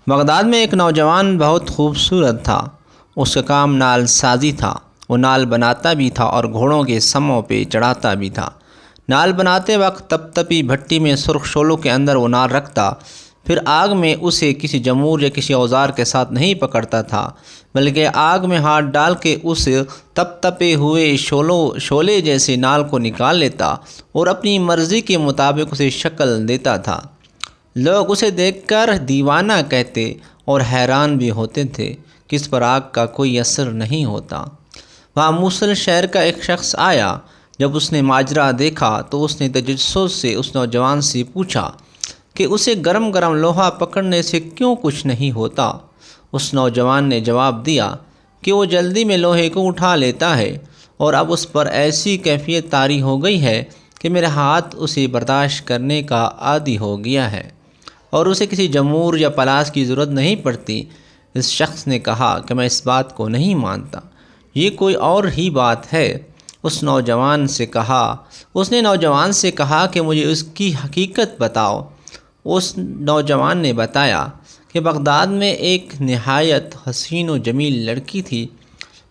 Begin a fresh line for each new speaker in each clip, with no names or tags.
Baghdad میں ایک نوجوان بہت خوبصورت تھا۔ اس کا کام نال سازی تھا۔ وہ نال بناتا بھی تھا اور گھوڑوں کے سموں پہ چڑھاتا بھی تھا۔ نال بناتے وقت تپ تپی بھٹی میں سرخ شعلوں کے اندر وہ نال رکھتا، پھر آگ میں اسے کسی جمور یا کسی اوزار کے ساتھ نہیں پکڑتا تھا، بلکہ آگ میں ہاتھ ڈال کے اس تپ تپے ہوئے شعلے جیسے نال کو نکال لیتا اور اپنی مرضی کے مطابق اسے شکل دیتا تھا۔ لوگ اسے دیکھ کر دیوانہ کہتے اور حیران بھی ہوتے تھے کہ اس پر آگ کا کوئی اثر نہیں ہوتا۔ وہاں موصل شہر کا ایک شخص آیا۔ جب اس نے ماجرا دیکھا تو اس نے تجسس سے اس نوجوان سے پوچھا کہ اسے گرم گرم لوہا پکڑنے سے کیوں کچھ نہیں ہوتا۔ اس نوجوان نے جواب دیا کہ وہ جلدی میں لوہے کو اٹھا لیتا ہے اور اب اس پر ایسی کیفیت طاری ہو گئی ہے کہ میرا ہاتھ اسے برداشت کرنے کا عادی ہو گیا ہے اور اسے کسی جمور یا پلاس کی ضرورت نہیں پڑتی۔ اس شخص نے کہا کہ میں اس بات کو نہیں مانتا، یہ کوئی اور ہی بات ہے۔ اس نے نوجوان سے کہا کہ مجھے اس کی حقیقت بتاؤ۔ اس نوجوان نے بتایا کہ بغداد میں ایک نہایت حسین و جمیل لڑکی تھی۔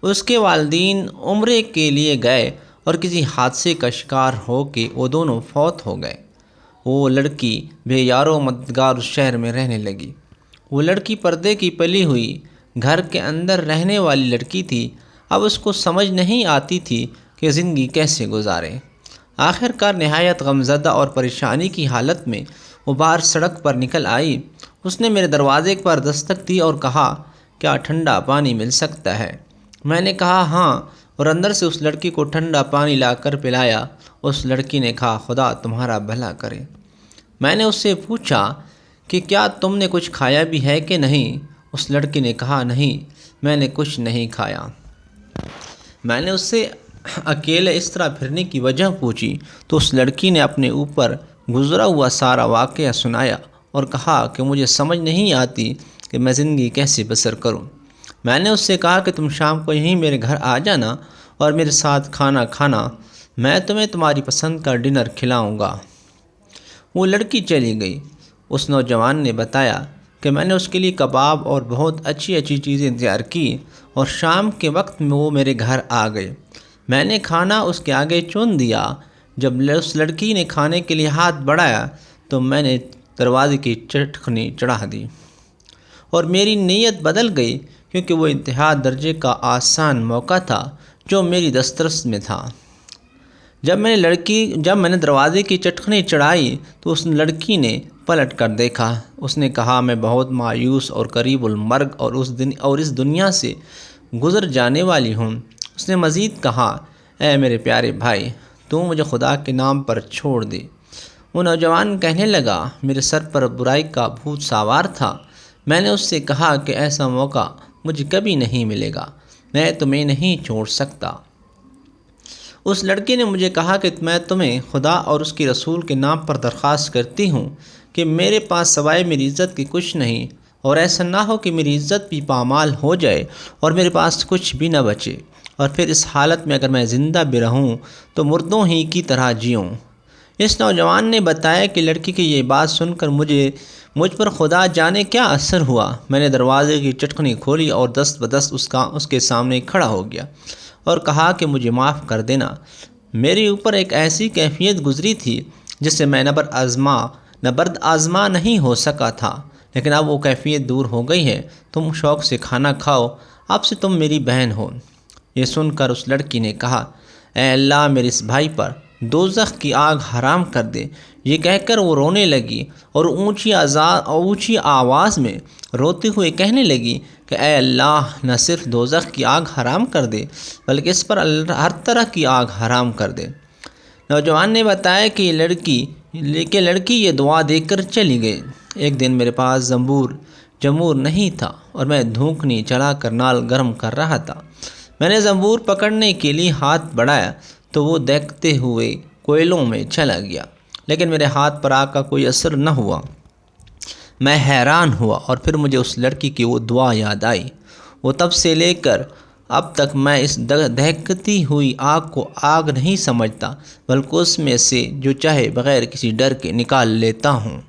اس کے والدین عمرے کے لیے گئے اور کسی حادثے کا شکار ہو کے وہ دونوں فوت ہو گئے۔ وہ لڑکی بے یار و مددگار اس شہر میں رہنے لگی۔ وہ لڑکی پردے کی پلی ہوئی گھر کے اندر رہنے والی لڑکی تھی۔ اب اس کو سمجھ نہیں آتی تھی کہ زندگی کیسے گزارے۔ آخر کار نہایت غمزدہ اور پریشانی کی حالت میں وہ باہر سڑک پر نکل آئی۔ اس نے میرے دروازے پر دستک دی اور کہا، کیا ٹھنڈا پانی مل سکتا ہے؟ میں نے کہا ہاں، اور اندر سے اس لڑکی کو ٹھنڈا پانی لا کر پلایا۔ اس لڑکی نے کہا، خدا تمہارا بھلا کرے۔ میں نے اس سے پوچھا کہ کیا تم نے کچھ کھایا بھی ہے کہ نہیں؟ اس لڑکی نے کہا، نہیں، میں نے کچھ نہیں کھایا۔ میں نے اس سے اکیلے اس طرح پھرنے کی وجہ پوچھی تو اس لڑکی نے اپنے اوپر گزرا ہوا سارا واقعہ سنایا اور کہا کہ مجھے سمجھ نہیں آتی کہ میں زندگی کیسے بسر کروں۔ میں نے اس سے کہا کہ تم شام کو یہیں میرے گھر آ جانا اور میرے ساتھ کھانا کھانا، میں تمہیں تمہاری پسند کا ڈنر کھلاؤں گا۔ وہ لڑکی چلی گئی۔ اس نوجوان نے بتایا کہ میں نے اس کے لیے کباب اور بہت اچھی اچھی چیزیں تیار کی اور شام کے وقت میں وہ میرے گھر آ گئے۔ میں نے کھانا اس کے آگے چون دیا۔ جب اس لڑکی نے کھانے کے لیے ہاتھ بڑھایا تو میں نے دروازے کی چٹکنی چڑھا دی اور میری نیت بدل گئی، کیونکہ وہ انتہا درجے کا آسان موقع تھا جو میری دسترس میں تھا۔ جب میں نے دروازے کی چٹکنی چڑھائی تو اس لڑکی نے پلٹ کر دیکھا۔ اس نے کہا، میں بہت مایوس اور قریب المرگ اور اس دنیا سے گزر جانے والی ہوں۔ اس نے مزید کہا، اے میرے پیارے بھائی، تو مجھے خدا کے نام پر چھوڑ دے۔ وہ نوجوان کہنے لگا، میرے سر پر برائی کا بھوت سوار تھا۔ میں نے اس سے کہا کہ ایسا موقع مجھے کبھی نہیں ملے گا، میں تمہیں نہیں چھوڑ سکتا۔ اس لڑکی نے مجھے کہا کہ میں تمہیں خدا اور اس کے رسول کے نام پر درخواست کرتی ہوں کہ میرے پاس سوائے میری عزت کی کچھ نہیں، اور ایسا نہ ہو کہ میری عزت بھی پامال ہو جائے اور میرے پاس کچھ بھی نہ بچے، اور پھر اس حالت میں اگر میں زندہ بھی رہوں تو مردوں ہی کی طرح جیوں۔ اس نوجوان نے بتایا کہ لڑکی کی یہ بات سن کر مجھ پر خدا جانے کیا اثر ہوا۔ میں نے دروازے کی چٹکنی کھولی اور دست بدست اس کے سامنے کھڑا ہو گیا اور کہا کہ مجھے معاف کر دینا۔ میرے اوپر ایک ایسی کیفیت گزری تھی جس سے میں نہ برد آزما نہیں ہو سکا تھا، لیکن اب وہ کیفیت دور ہو گئی ہے۔ تم شوق سے کھانا کھاؤ، اب سے تم میری بہن ہو۔ یہ سن کر اس لڑکی نے کہا، اے اللہ، میرے اس بھائی پر دوزخ کی آگ حرام کر دے۔ یہ کہہ کر وہ رونے لگی اور اونچی آواز میں روتے ہوئے کہنے لگی کہ اے اللہ، نہ صرف دوزخ کی آگ حرام کر دے بلکہ اس پر ہر طرح کی آگ حرام کر دے۔ نوجوان نے بتایا کہ لڑکی یہ دعا دے کر چلی گئی۔ ایک دن میرے پاس جمور نہیں تھا اور میں دھوکنی چلا کر نال گرم کر رہا تھا۔ میں نے زنبور پکڑنے کے لیے ہاتھ بڑھایا تو وہ دیکھتے ہوئے کوئلوں میں چلا گیا، لیکن میرے ہاتھ پر آگ کا کوئی اثر نہ ہوا۔ میں حیران ہوا اور پھر مجھے اس لڑکی کی وہ دعا یاد آئی۔ وہ تب سے لے کر اب تک میں اس دہکتی ہوئی آگ کو آگ نہیں سمجھتا، بلکہ اس میں سے جو چاہے بغیر کسی ڈر کے نکال لیتا ہوں۔